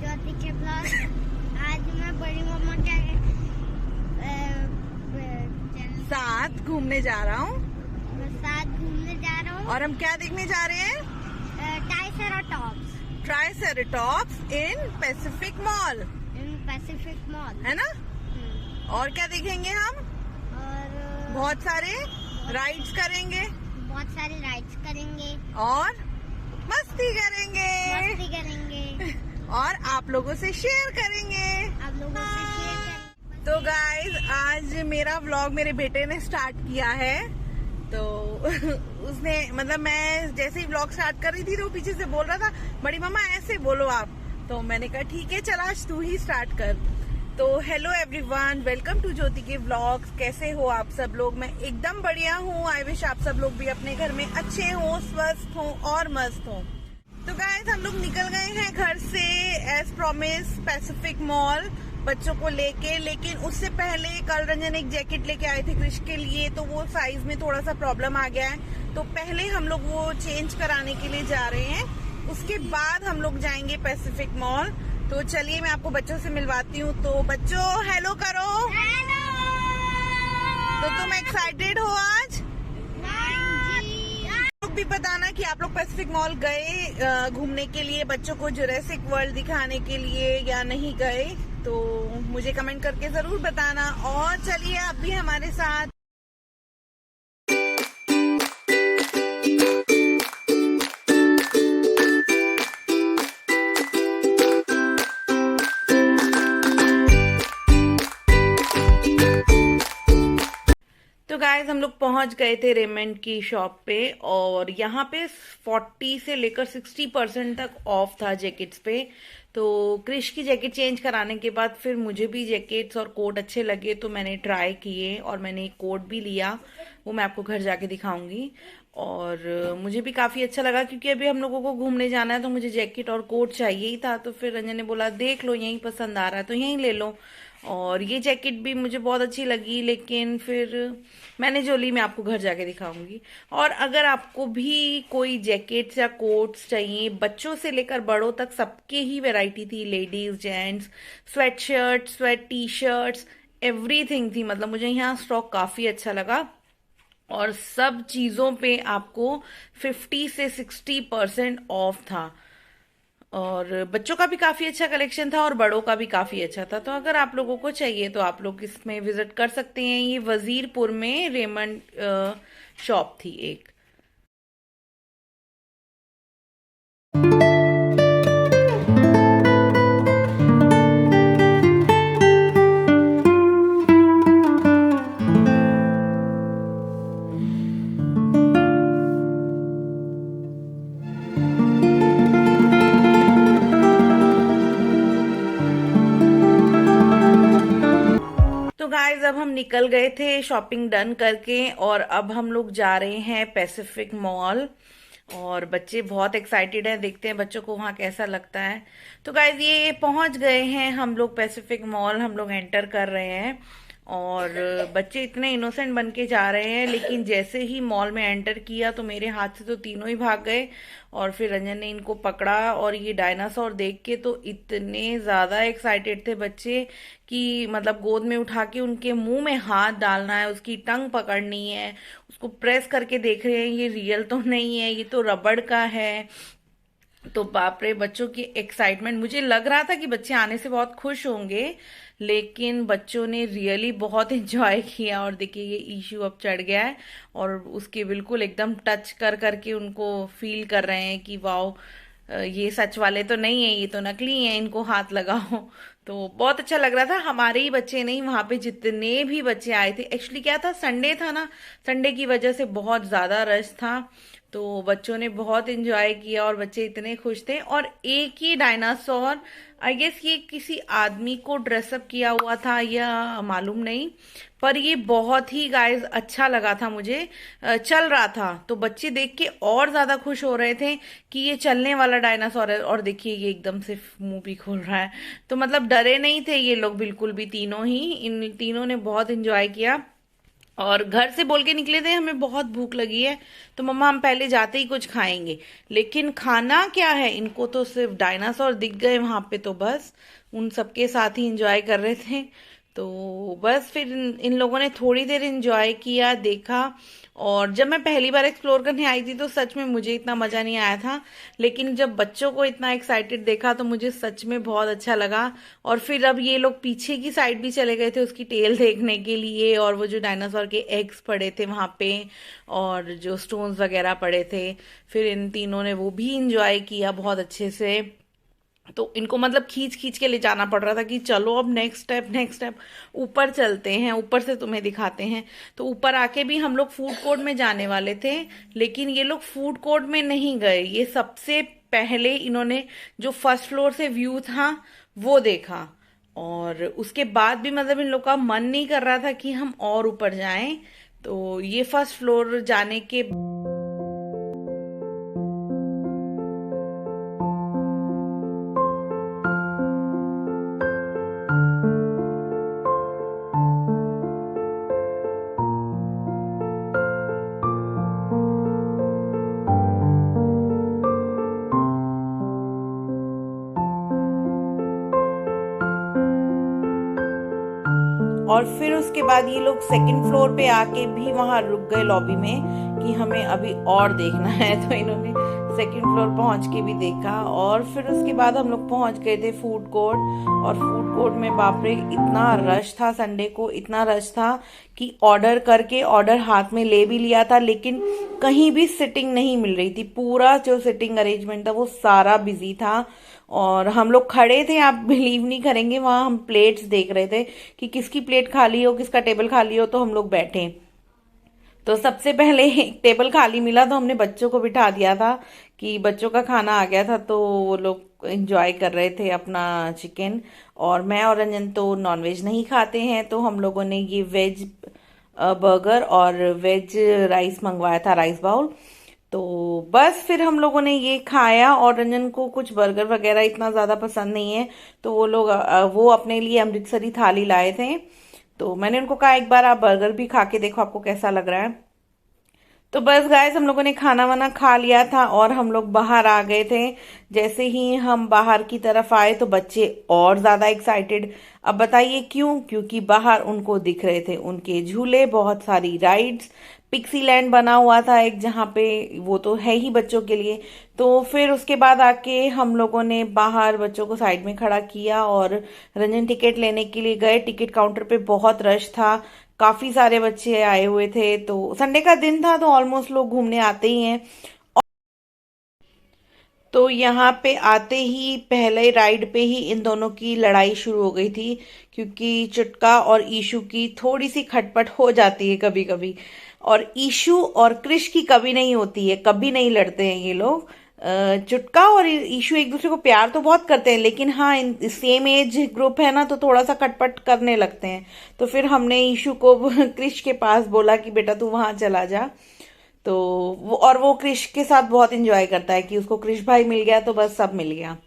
ज्योति के ब्लॉग। आज मैं बड़ी मम्मा के साथ घूमने जा रहा हूँ साथ घूमने जा रहा हूँ और हम क्या देखने जा रहे हैं? Triceratops in Pacific mall. है ना? और क्या देखेंगे हम? और बहुत सारे राइड्स करेंगे और मस्ती करेंगे और आप लोगों से शेयर करेंगे। तो गाइज आज मेरा व्लॉग मेरे बेटे ने स्टार्ट किया है। तो उसने मतलब मैं जैसे ही व्लॉग स्टार्ट कर रही थी तो वो पीछे से बोल रहा था बड़ी मम्मा ऐसे बोलो आप। तो मैंने कहा ठीक है चल आज तू ही स्टार्ट कर। तो हेलो एवरीवन, वेलकम टू ज्योति के व्लॉग्स। कैसे हो आप सब लोग? मैं एकदम बढ़िया हूँ। आई विश आप सब लोग भी अपने घर में अच्छे हों, स्वस्थ हों और मस्त हों। तो गाइस हम लोग निकल गए हैं घर से एज प्रॉमिस पैसिफिक मॉल बच्चों को लेके। लेकिन उससे पहले कल रंजन एक जैकेट लेके आए थे कृष के लिए, तो वो साइज में थोड़ा सा प्रॉब्लम आ गया है। तो पहले हम लोग वो चेंज कराने के लिए जा रहे हैं, उसके बाद हम लोग जाएंगे पैसिफिक मॉल। तो चलिए मैं आपको बच्चों से मिलवाती हूँ। तो बच्चों हेलो करो। हेलो। तो तुम एक्साइटेड हो आज? लोग भी बताना कि आप लोग पैसिफिक मॉल गए घूमने के लिए, बच्चों को जुरासिक वर्ल्ड दिखाने के लिए या नहीं गए। तो मुझे कमेंट करके जरूर बताना। और चलिए आप भी हमारे साथ। तो गाइज हम लोग पहुंच गए थे रेमंड की शॉप पे और यहाँ पे 40 से लेकर 60% तक ऑफ था जैकेट्स पे। तो क्रिश की जैकेट चेंज कराने के बाद फिर मुझे भी जैकेट्स और कोट अच्छे लगे तो मैंने ट्राई किए और मैंने एक कोट भी लिया, वो मैं आपको घर जाके दिखाऊंगी। और मुझे भी काफी अच्छा लगा क्योंकि अभी हम लोगों को घूमने जाना है तो मुझे जैकेट और कोट चाहिए ही था। तो फिर रंजन ने बोला देख लो यहीं पसंद आ रहा है तो यहीं ले लो। और ये जैकेट भी मुझे बहुत अच्छी लगी, लेकिन फिर मैंने जो ली मैं आपको घर जाके दिखाऊंगी। और अगर आपको भी कोई जैकेट्स या कोट्स चाहिए, बच्चों से लेकर बड़ों तक सबके ही वैरायटी थी, ladies gents, sweat shirt, sweat T shirts, everything थी। मतलब मुझे यहाँ स्टॉक काफी अच्छा लगा और सब चीजों पे आपको 50 से 60% ऑफ था। और बच्चों का भी काफी अच्छा कलेक्शन था और बड़ों का भी काफी अच्छा था। तो अगर आप लोगों को चाहिए तो आप लोग इसमें विजिट कर सकते हैं। ये वजीरपुर में रेमंड शॉप थी एक। तो गाइज अब हम निकल गए थे शॉपिंग डन करके और अब हम लोग जा रहे हैं पैसिफिक मॉल। और बच्चे बहुत एक्साइटेड हैं, देखते हैं बच्चों को वहां कैसा लगता है। तो गाइज ये पहुंच गए हैं हम लोग पैसिफिक मॉल, हम लोग एंटर कर रहे हैं। और बच्चे इतने इनोसेंट बन के जा रहे हैं, लेकिन जैसे ही मॉल में एंटर किया तो मेरे हाथ से तो तीनों ही भाग गए। और फिर रंजन ने इनको पकड़ा और ये डायनासोर देख के तो इतने ज्यादा एक्साइटेड थे बच्चे कि मतलब गोद में उठा के उनके मुंह में हाथ डालना है, उसकी टंग पकड़नी है, उसको प्रेस करके देख रहे हैं ये रियल तो नहीं है, ये तो रबड़ का है। तो बाप रे बच्चों की एक्साइटमेंट, मुझे लग रहा था कि बच्चे आने से बहुत खुश होंगे, लेकिन बच्चों ने रियली बहुत एंजॉय किया। और देखिए ये इशू अब चढ़ गया है और उसके बिल्कुल एकदम टच कर करके उनको फील कर रहे हैं कि वाओ ये सच वाले तो नहीं है, ये तो नकली है, इनको हाथ लगाओ। तो बहुत अच्छा लग रहा था। हमारे ही बच्चे नहीं, वहां पे जितने भी बच्चे आए थे, एक्चुअली क्या था संडे था ना, संडे की वजह से बहुत ज्यादा रश था। तो बच्चों ने बहुत एंजॉय किया और बच्चे इतने खुश थे। और एक ही डायनासोर, आई गेस ये किसी आदमी को ड्रेसअप किया हुआ था या मालूम नहीं, पर ये बहुत ही गाइस अच्छा लगा था मुझे। चल रहा था तो बच्चे देख के और ज्यादा खुश हो रहे थे कि ये चलने वाला डायनासोर है। और देखिए ये एकदम से मुंह भी खोल रहा है। तो मतलब डरे नहीं थे ये लोग बिल्कुल भी, तीनों ही, इन तीनों ने बहुत एंजॉय किया। और घर से बोल के निकले थे हमें बहुत भूख लगी है, तो मम्मा हम पहले जाते ही कुछ खाएंगे। लेकिन खाना क्या है, इनको तो सिर्फ डायनासोर दिख गए वहां पे, तो बस उन सबके साथ ही एंजॉय कर रहे थे। तो बस फिर इन लोगों ने थोड़ी देर एंजॉय किया, देखा। और जब मैं पहली बार एक्सप्लोर करने आई थी तो सच में मुझे इतना मजा नहीं आया था, लेकिन जब बच्चों को इतना एक्साइटेड देखा तो मुझे सच में बहुत अच्छा लगा। और फिर अब ये लोग पीछे की साइड भी चले गए थे उसकी टेल देखने के लिए, और वो जो डायनासोर के एग्स पड़े थे वहां पे और जो स्टोन्स वगैरह पड़े थे, फिर इन तीनों ने वो भी इंजॉय किया बहुत अच्छे से। तो इनको मतलब खींच खींच के ले जाना पड़ रहा था कि चलो अब नेक्स्ट स्टेप नेक्स्ट स्टेप, ऊपर चलते हैं, ऊपर से तुम्हें दिखाते हैं। तो ऊपर आके भी हम लोग फूड कोर्ट में जाने वाले थे, लेकिन ये लोग फूड कोर्ट में नहीं गए। ये सबसे पहले इन्होंने जो फर्स्ट फ्लोर से व्यू था वो देखा, और उसके बाद भी मतलब इन लोग का मन नहीं कर रहा था कि हम और ऊपर जाएं। तो ये फर्स्ट फ्लोर जाने के और फिर उसके बाद ये लोग सेकंड फ्लोर पे आके भी वहां रुक गए लॉबी में कि हमें अभी और देखना है। तो इन्होंने सेकंड फ्लोर पहुंच के भी देखा, और फिर उसके बाद हम लोग पहुंच गए थे फूड कोर्ट। और फूड कोर्ट में बाप रे इतना रश था, संडे को इतना रश था कि ऑर्डर करके ऑर्डर हाथ में ले भी लिया था, लेकिन कहीं भी सिटिंग नहीं मिल रही थी। पूरा जो सिटिंग अरेंजमेंट था वो सारा बिजी था, और हम लोग खड़े थे, आप बिलीव नहीं करेंगे, वहां हम प्लेट्स देख रहे थे कि किसकी प्लेट खाली हो, किसका टेबल खाली हो, तो हम लोग बैठे। तो सबसे पहले एक टेबल खाली मिला तो हमने बच्चों को बिठा दिया था कि बच्चों का खाना आ गया था, तो वो लोग एंजॉय कर रहे थे अपना चिकन। और मैं और रंजन तो नॉनवेज नहीं खाते हैं, तो हम लोगों ने ये वेज बर्गर और वेज राइस मंगवाया था, राइस बाउल। तो बस फिर हम लोगों ने ये खाया, और रंजन को कुछ बर्गर वगैरह इतना ज्यादा पसंद नहीं है, तो वो लोग वो अपने लिए अमृतसरी थाली लाए थे। तो मैंने उनको कहा एक बार आप बर्गर भी खा के देखो आपको कैसा लग रहा है। तो बस गाइस हम लोगों ने खाना वाना खा लिया था और हम लोग बाहर आ गए थे। जैसे ही हम बाहर की तरफ आए तो बच्चे और ज्यादा एक्साइटेड। अब बताइए क्यों? क्योंकि बाहर उनको दिख रहे थे उनके झूले, बहुत सारी राइड्स, पिक्सी लैंड बना हुआ था एक, जहाँ पे वो तो है ही बच्चों के लिए। तो फिर उसके बाद आके हम लोगों ने बाहर बच्चों को साइड में खड़ा किया और रंजन टिकट लेने के लिए गए। टिकट काउंटर पे बहुत रश था, काफी सारे बच्चे आए हुए थे, तो संडे का दिन था तो ऑलमोस्ट लोग घूमने आते ही हैं। तो यहाँ पे आते ही पहले राइड पे ही इन दोनों की लड़ाई शुरू हो गई थी, क्योंकि चुटका और ईशु की थोड़ी सी खटपट हो जाती है कभी कभी। और ईशु और क्रिश की कभी नहीं होती है, कभी नहीं लड़ते हैं ये लोग। चुटका और ईशु एक दूसरे को प्यार तो बहुत करते हैं, लेकिन हाँ सेम एज ग्रुप है ना, तो थोड़ा सा खटपट करने लगते हैं। तो फिर हमने ईशु को क्रिश के पास बोला कि बेटा तू वहां चला जा। तो वो क्रिश के साथ बहुत एंजॉय करता है कि उसको क्रिश भाई मिल गया तो बस सब मिल गया।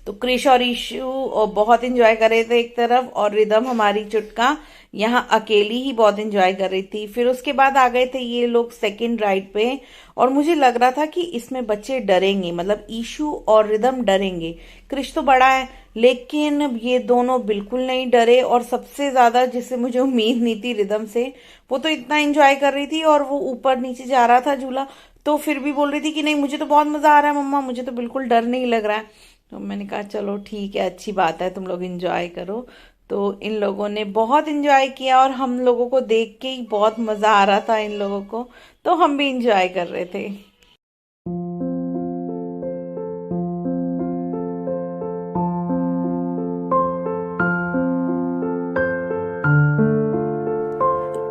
तो क्रिश और ईशु बहुत एंजॉय कर रहे थे एक तरफ, और रिदम हमारी चुटका यहाँ अकेली ही बहुत एंजॉय कर रही थी। फिर उसके बाद आ गए थे ये लोग सेकंड राइड पे, और मुझे लग रहा था कि इसमें बच्चे डरेंगे, मतलब ईशु और रिदम डरेंगे। क्रिश तो बड़ा है, लेकिन ये दोनों बिल्कुल नहीं डरे। और सबसे ज्यादा जिससे मुझे उम्मीद नहीं थी रिदम से, वो तो इतना एंजॉय कर रही थी, और वो ऊपर नीचे जा रहा था झूला, तो फिर भी बोल रही थी कि नहीं मुझे तो बहुत मजा आ रहा है मम्मा, मुझे तो बिल्कुल डर नहीं लग रहा है। तो मैंने कहा चलो ठीक है, अच्छी बात है, तुम लोग एंजॉय करो। तो इन लोगों ने बहुत एंजॉय किया, और हम लोगों को देख के ही बहुत मजा आ रहा था इन लोगों को, तो हम भी एंजॉय कर रहे थे।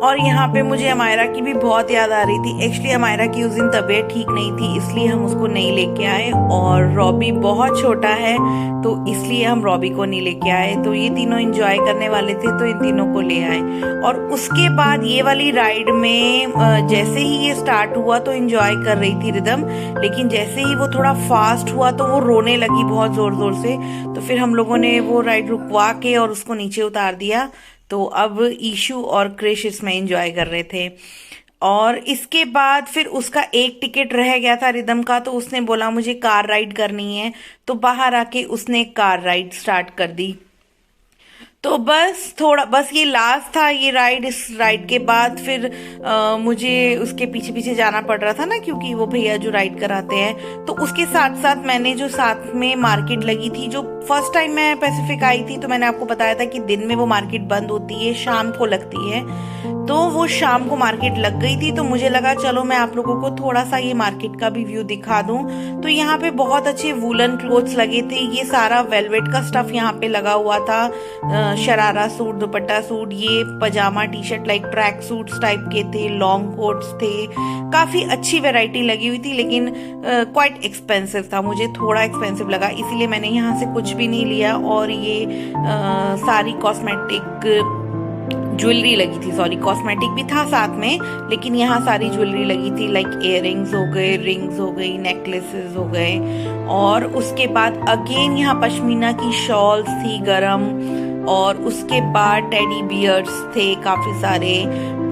और यहाँ पे मुझे अमायरा की भी बहुत याद आ रही थी। एक्चुअली अमायरा की उस दिन तबीयत ठीक नहीं थी, इसलिए हम उसको नहीं लेके आए, और रॉबी बहुत छोटा है तो इसलिए हम रॉबी को नहीं लेके आए। तो ये तीनों एंजॉय करने वाले थे तो इन तीनों को ले आए। और उसके बाद ये वाली राइड में जैसे ही ये स्टार्ट हुआ तो एंजॉय कर रही थी रिदम, लेकिन जैसे ही वो थोड़ा फास्ट हुआ तो वो रोने लगी बहुत जोर जोर से। तो फिर हम लोगों ने वो राइड रुकवा के और उसको नीचे उतार दिया। तो अब ईशु और क्रिश इसमें एंजॉय कर रहे थे। और इसके बाद फिर उसका एक टिकट रह गया था रिदम का, तो उसने बोला मुझे कार राइड करनी है, तो बाहर आके उसने कार राइड स्टार्ट कर दी। तो बस ये लास्ट था ये राइड। इस राइड के बाद फिर मुझे उसके पीछे पीछे जाना पड़ रहा था ना, क्योंकि वो भैया जो राइड कराते हैं। तो उसके साथ साथ मैंने जो साथ में मार्केट लगी थी, जो फर्स्ट टाइम मैं पैसिफिक आई थी तो मैंने आपको बताया था कि दिन में वो मार्केट बंद होती है, शाम को लगती है। तो वो शाम को मार्केट लग गई थी, तो मुझे लगा चलो मैं आप लोगों को थोड़ा सा ये मार्केट का भी व्यू दिखा दूं। तो यहाँ पे बहुत अच्छे वूलन क्लोथ्स लगे थे। ये सारा वेलवेट का स्टफ यहाँ पे लगा हुआ था। शरारा सूट, दुपट्टा सूट, ये pyjama T shirt like track suits type के थे, लॉन्ग कोट्स थे। काफी अच्छी वैरायटी लगी हुई थी, लेकिन क्वाइट एक्सपेंसिव था। मुझे थोड़ा एक्सपेंसिव लगा, इसीलिए मैंने यहाँ से कुछ भी नहीं लिया। और ये सारी कॉस्मेटिक ज्वेलरी लगी थी, सॉरी कॉस्मेटिक भी था साथ में, लेकिन यहाँ सारी ज्वेलरी लगी थी लाइक इयररिंग्स हो गए, रिंग्स हो गई, नेकलेसेस हो गए। और उसके बाद अगेन यहाँ पश्मीना की शॉल्स थी गरम, और उसके बाद टेडी बियर्स थे काफी सारे।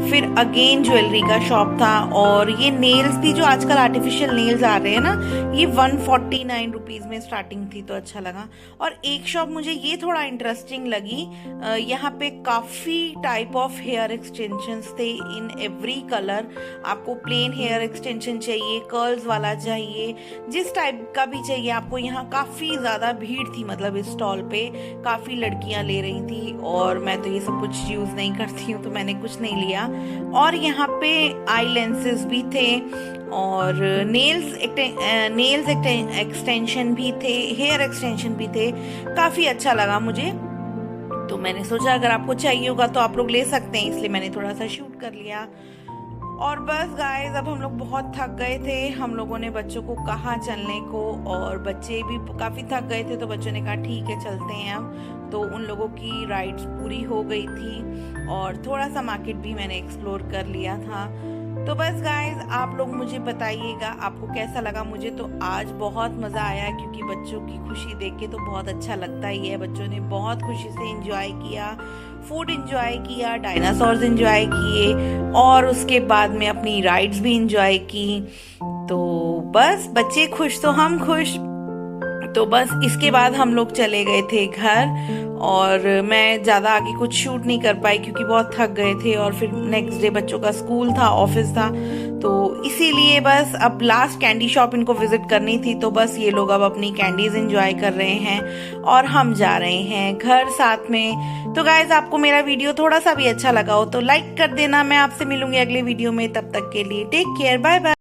फिर अगेन ज्वेलरी का शॉप था। और ये नेल्स भी, जो आजकल आर्टिफिशियल नेल्स आ रहे हैं ना, ये 149 रुपीज में स्टार्टिंग थी, तो अच्छा लगा। और एक शॉप मुझे ये थोड़ा इंटरेस्टिंग लगी, यहाँ पे काफी टाइप ऑफ हेयर एक्सटेंशंस थे इन एवरी कलर। आपको प्लेन हेयर एक्सटेंशन चाहिए, कर्ल्स वाला चाहिए, जिस टाइप का भी चाहिए आपको। यहाँ काफी ज्यादा भीड़ थी, मतलब इस स्टॉल पे काफी लड़कियां ले रही थी, और मैं तो ये सब कुछ यूज नहीं करती हूँ, तो मैंने कुछ नहीं लिया। और यहाँ पे आई लेंसेज भी थे, और नेल्स एक्सटेंशन भी थे, हेयर एक्सटेंशन भी थे। काफी अच्छा लगा मुझे, तो मैंने सोचा अगर आपको चाहिए होगा तो आप लोग ले सकते हैं, इसलिए मैंने थोड़ा सा शूट कर लिया। और बस गाइस, अब हम लोग बहुत थक गए थे। हम लोगों ने बच्चों को कहा चलने को, और बच्चे भी काफी थक गए थे, तो बच्चों ने कहा ठीक है चलते हैं अब। तो उन लोगों की राइड्स पूरी हो गई थी, और थोड़ा सा मार्केट भी मैंने एक्सप्लोर कर लिया था। तो बस गाइस, आप लोग मुझे बताइएगा आपको कैसा लगा। मुझे तो आज बहुत मजा आया, क्योंकि बच्चों की खुशी देख के तो बहुत अच्छा लगता ही है। बच्चों ने बहुत खुशी से एंजॉय किया, फूड एंजॉय किया, डायनासोर्स एंजॉय किए, और उसके बाद में अपनी राइड्स भी एंजॉय की। तो बस बच्चे खुश तो हम खुश। तो बस इसके बाद हम लोग चले गए थे घर, और मैं ज़्यादा आगे कुछ शूट नहीं कर पाई क्योंकि बहुत थक गए थे। और फिर नेक्स्ट डे बच्चों का स्कूल था, ऑफिस था, तो इसीलिए बस अब लास्ट कैंडी शॉप इनको विजिट करनी थी। तो बस ये लोग अब अपनी कैंडीज एंजॉय कर रहे हैं, और हम जा रहे हैं घर साथ में। तो गाइज, आपको मेरा वीडियो थोड़ा सा भी अच्छा लगा हो तो लाइक कर देना। मैं आपसे मिलूंगी अगले वीडियो में, तब तक के लिए टेक केयर, बाय बाय।